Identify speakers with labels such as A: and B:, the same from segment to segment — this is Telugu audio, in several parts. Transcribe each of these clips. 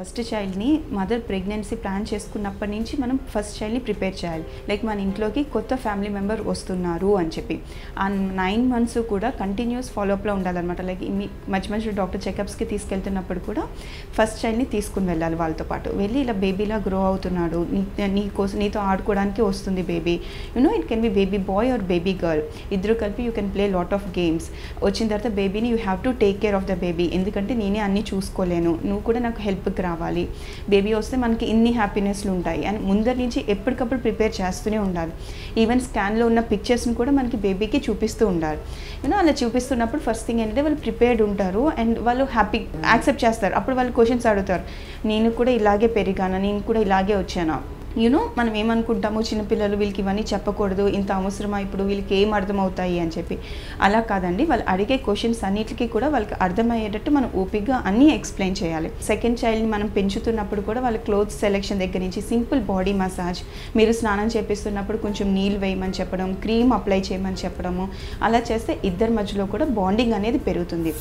A: ఫస్ట్ చైల్డ్ని మదర్ ప్రెగ్నెన్సీ ప్లాన్ చేసుకున్నప్పటి నుంచి మనం ఫస్ట్ చైల్డ్ని ప్రిపేర్ చేయాలి. లైక్ మన ఇంట్లోకి కొత్త ఫ్యామిలీ మెంబర్ వస్తున్నారు అని చెప్పి ఆ 9 months కూడా కంటిన్యూస్ ఫాలోఅప్లో ఉండాలన్నమాట. లైక్ మధ్య డాక్టర్ చెకప్స్కి తీసుకెళ్తున్నప్పుడు కూడా ఫస్ట్ చైల్డ్ని తీసుకుని వెళ్ళాలి. వాళ్ళతో పాటు వెళ్ళి ఇలా బేబీలా గ్రో అవుతున్నాడు, నీతో ఆడుకోవడానికి వస్తుంది baby, it can be baby boy or baby girl, ఇద్దరు కలిపి you can play lot of games. వచ్చిన తర్వాత బేబీని you have to take care of the baby, ఎందుకంటే నేనే అన్నీ చూసుకోలేను, నువ్వు కూడా నాకు హెల్ప్కి రావాలి. బేబీ వస్తే మనకి ఇన్ని హ్యాపీనెస్లు ఉంటాయి అని ముందర నుంచి ఎప్పటికప్పుడు ప్రిపేర్ చేస్తూనే ఉండాలి. ఈవెన్ స్కాన్లో ఉన్న పిక్చర్స్ని కూడా మనకి బేబీకి చూపిస్తూ ఉండాలి. అలా చూపిస్తున్నప్పుడు ఫస్ట్ థింగ్ ఏంటంటే వాళ్ళు ప్రిపేర్డ్ ఉంటారు అండ్ వాళ్ళు హ్యాపీ యాక్సెప్ట్ చేస్తారు. అప్పుడు వాళ్ళు క్వశ్చన్స్ అడుగుతారు, నేను కూడా ఇలాగే పెరిగానా, నేను కూడా ఇలాగే వచ్చానా. మనం ఏమనుకుంటాము, చిన్నపిల్లలు వీళ్ళకి ఇవన్నీ చెప్పకూడదు, ఇంత అవసరమా, ఇప్పుడు వీళ్ళకి ఏం అర్థమవుతాయి అని చెప్పి. అలా కాదండి, వాళ్ళు అడిగే క్వశ్చన్స్ అన్నిటికీ కూడా వాళ్ళకి అర్థమయ్యేటట్టు మనం ఓపిక్గా అన్నీ ఎక్స్ప్లెయిన్ చేయాలి. సెకండ్ చైల్డ్ని మనం పెంచుతున్నప్పుడు కూడా వాళ్ళ క్లోత్స్ సెలెక్షన్ దగ్గర నుంచి సింపుల్ బాడీ మసాజ్, మీరు స్నానం చేపిస్తున్నప్పుడు కొంచెం నీళ్ళు వేయమని చెప్పడం, క్రీమ్ అప్లై చేయమని చెప్పడము, అలా చేస్తే ఇద్దరి మధ్యలో కూడా బాండింగ్ అనేది పెరుగుతుంది.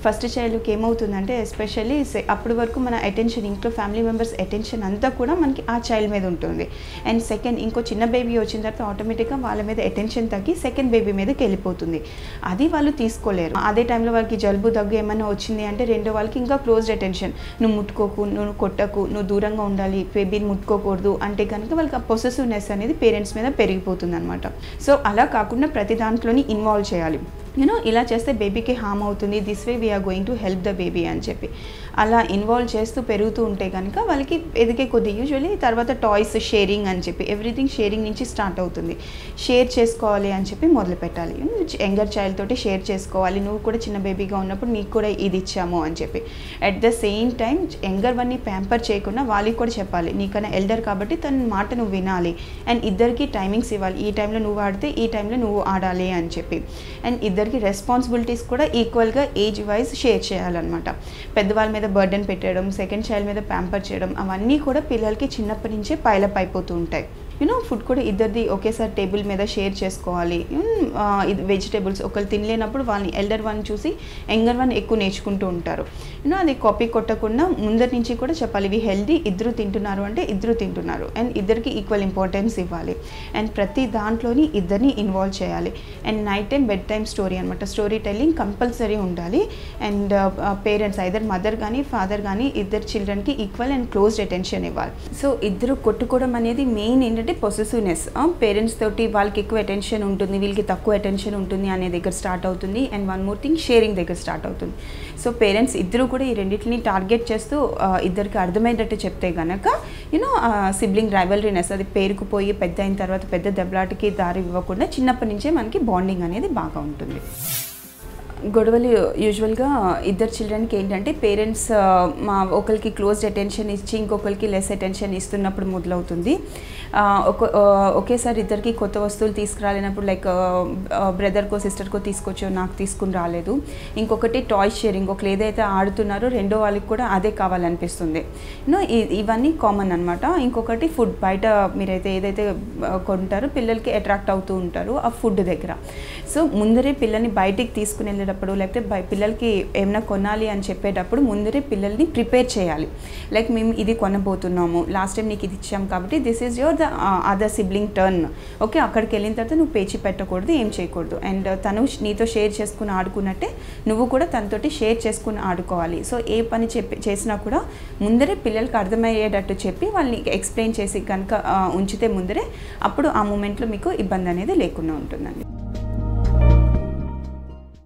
A: ఫస్ట్ చైల్డ్కి ఏమవుతుందంటే ఎస్పెషల్లీ అప్పటి వరకు మన అటెన్షన్, ఇంట్లో ఫ్యామిలీ మెంబర్స్ అటెన్షన్ అంతా కూడా మనకి ఆ చైల్డ్ మీద ఉంటుంది. అండ్ సెకండ్ ఇంకో చిన్న బేబీ వచ్చిన తర్వాత ఆటోమేటిక్గా వాళ్ళ మీద అటెన్షన్ తగ్గి సెకండ్ బేబీ మీదకి వెళ్ళిపోతుంది. అది వాళ్ళు తీసుకోలేరు. అదే టైంలో వాళ్ళకి జలుబు దగ్గు ఏమైనా వచ్చింది అంటే రెండో వాళ్ళకి ఇంకా క్లోజ్డ్ అటెన్షన్, నువ్వు ముట్టుకోకు, నువ్వు కొట్టకు, నువ్వు దూరంగా ఉండాలి, బేబీని ముట్టుకోకూడదు అంటే కనుక వాళ్ళకి ఆ పొసెసివ్నెస్ అనేది పేరెంట్స్ మీద పెరిగిపోతుంది అనమాట. సో అలా కాకుండా ప్రతి దాంట్లోని ఇన్వాల్వ్ చేయాలి. ఇలా చేస్తే బేబీకి హామ్ అవుతుంది, this way we're going to help the baby అని చెప్పి అలా ఇన్వాల్వ్ చేస్తూ పెరుగుతూ ఉంటే కనుక వాళ్ళకి ఎదిగే కొద్ది యూజువల్లీ తర్వాత టాయ్స్ షేరింగ్ అని చెప్పి ఎవ్రీథింగ్ షేరింగ్ నుంచి స్టార్ట్ అవుతుంది. షేర్ చేసుకోవాలి అని చెప్పి మొదలు పెట్టాలి. యంగర్ చైల్డ్ తోటి షేర్ చేసుకోవాలి, నువ్వు కూడా చిన్న బేబీగా ఉన్నప్పుడు నీకు కూడా ఇది ఇచ్చాము అని చెప్పి. At the same time younger వన్ని ప్యాంపర్ చేయకుండా వాళ్ళకి కూడా చెప్పాలి, నీకన్నా ఎల్డర్ కాబట్టి తన మాట నువ్వు వినాలి అండ్ ఇద్దరికి టైమింగ్స్ ఇవ్వాలి, ఈ టైంలో నువ్వు ఆడితే ఈ టైంలో నువ్వు ఆడాలి అని చెప్పి. అండ్ ఇద్దరికి రెస్పాన్సిబిలిటీస్ కూడా ఈక్వల్గా ఏజ్ వైజ్ షేర్ చేయాలన్నమాట. పెద్దవాళ్ళ మీద బర్డెన్ పెట్టడం, సెకండ్ చైల్డ్ మీద ప్యాంపర్ చేయడం, అవన్నీ కూడా పిల్లలకి చిన్నప్పటి నుంచే పైలప్ అయిపోతూ ఉంటాయి. ఫుడ్ కూడా ఇద్దరిది ఒకేసారి టేబుల్ మీద షేర్ చేసుకోవాలి. వెజిటేబుల్స్ ఒకరు తినలేనప్పుడు వాళ్ళని ఎల్డర్ వన్ చూసి యంగర్ వన్ ఎక్కువ నేర్చుకుంటూ ఉంటారు. అది కాపీ కొట్టకుండా ముందరి నుంచి కూడా చెప్పాలి, ఇవి హెల్దీ, ఇద్దరు తింటున్నారు అంటే ఇద్దరు తింటున్నారు అండ్ ఇద్దరికి ఈక్వల్ ఇంపార్టెన్స్ ఇవ్వాలి. అండ్ ప్రతి దాంట్లోని ఇద్దరిని ఇన్వాల్వ్ చేయాలి. And night time bed time story అనమాట, స్టోరీ టెల్లింగ్ కంపల్సరీ ఉండాలి. అండ్ పేరెంట్స్ ఐదర్ మదర్ కానీ ఫాదర్ కానీ ఇద్దరు చిల్డ్రన్కి ఈక్వల్ అండ్ క్లోజ్డ్ అటెన్షన్ ఇవ్వాలి. సో ఇద్దరు కొట్టుకోవడం అనేది మెయిన్ ఏంటంటే పొసెసివ్నెస్. పేరెంట్స్ తోటి వాళ్ళకి ఎక్కువ అటెన్షన్ ఉంటుంది, వీళ్ళకి తక్కువ అటెన్షన్ ఉంటుంది అనే దగ్గర స్టార్ట్ అవుతుంది. And one more thing, sharing దగ్గర స్టార్ట్ అవుతుంది. సో పేరెంట్స్ ఇద్దరు కూడా ఈ రెండింటిని టార్గెట్ చేస్తూ ఇద్దరికి అర్థమయ్యేటట్టు చెప్తే కనుక సిబ్లింగ్ రైవల్రీనెస్ అది పేరుకుపోయి పెద్ద అయిన తర్వాత పెద్ద దెబ్బలాటకి దారి ఇవ్వకుండా చిన్నప్పటి నుంచే మనకి బాండింగ్ అనేది బాగా ఉంటుంది. గొడవలు యూజువల్గా ఇద్దరు చిల్డ్రన్కి ఏంటంటే పేరెంట్స్ ఒకరికి క్లోజ్డ్ అటెన్షన్ ఇచ్చి ఇంకొకరికి లెస్ అటెన్షన్ ఇస్తున్నప్పుడు మొదలవుతుంది. ఒకేసారి ఇద్దరికి కొత్త వస్తువులు తీసుకురాలేనప్పుడు లైక్ బ్రదర్కో సిస్టర్కో తీసుకొచ్చో నాకు తీసుకుని రాలేదు. ఇంకొకటి టాయ్ షేరింగ్, ఒకరు ఏదైతే ఆడుతున్నారో రెండో వాళ్ళకి కూడా అదే కావాలనిపిస్తుంది. ఇవన్నీ కామన్ అనమాట. ఇంకొకటి ఫుడ్, బయట మీరైతే ఏదైతే కొంటారో పిల్లలకి అట్రాక్ట్ అవుతూ ఉంటారు ఆ ఫుడ్ దగ్గర. సో ముందరే పిల్లల్ని బయటికి తీసుకుని వెళ్ళేటప్పుడు లేకపోతే పిల్లలకి ఏమైనా కొనాలి అని చెప్పేటప్పుడు ముందరే పిల్లల్ని ప్రిపేర్ చేయాలి. లైక్ మేము ఇది కొనబోతున్నాము, లాస్ట్ టైం నీకు ఇది ఇచ్చాం కాబట్టి this is your the other sibling turn. Okay, అక్కడికి వెళ్ళిన తర్వాత నువ్వు పేచి పెట్టకూడదు, ఏం చేయకూడదు. అండ్ తను నీతో షేర్ చేసుకుని ఆడుకున్నట్టే నువ్వు కూడా తనతోటి షేర్ చేసుకుని ఆడుకోవాలి. సో ఏ పని చేసినా కూడా ముందరే పిల్లలకి అర్థమయ్యేటట్టు చెప్పి వాళ్ళని ఎక్స్ప్లెయిన్ చేసి కనుక ఉంచితే ముందరే, అప్పుడు ఆ మూమెంట్లో మీకు ఇబ్బంది అనేది లేకుండా ఉంటుందండి.